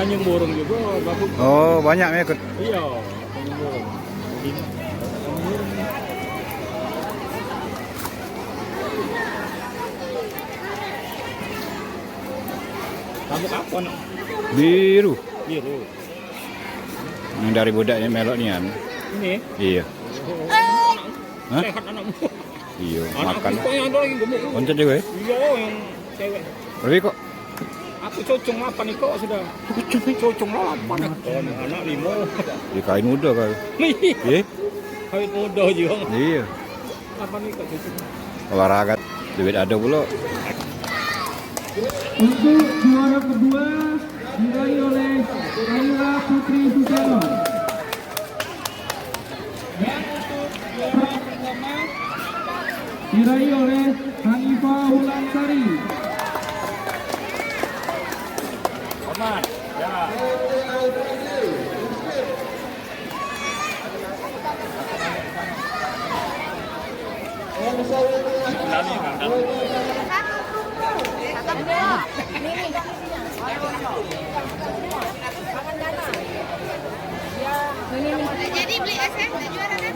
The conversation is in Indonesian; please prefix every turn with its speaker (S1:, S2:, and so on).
S1: Tanjung Burung juga bagus.
S2: Oh, banyak yang ikut.
S1: Iya, Tanjung Burung. Ini Tanjung Burung. Rambut apa nak?
S2: Biru.
S1: Biru.
S2: Yang dari budaknya melok ni kan.
S1: Ini?
S2: Iya. Hah?
S1: Sehat anakmu.
S2: Iya,
S1: Anak
S2: makan.
S1: aku yang ada lagi gemuk.
S2: Loncat juga ya?
S1: Iya, yang cewek.
S2: Tapi kok
S1: Aku cocong apa nih kok sudah? Cocong lah apa? Anak 5.
S2: di kain muda kau. Iya.
S1: Kawin muda juga.
S2: Iya.
S1: Apa nih kok cocong?
S2: Olahraga duit ada pula.
S3: Untuk juara kedua diraih oleh Aira Putri Suseno. Dan untuk juara pertama diraih oleh Hanifah Wulansari.
S1: Aman. Ya.
S4: Jadi beli SM juara kan?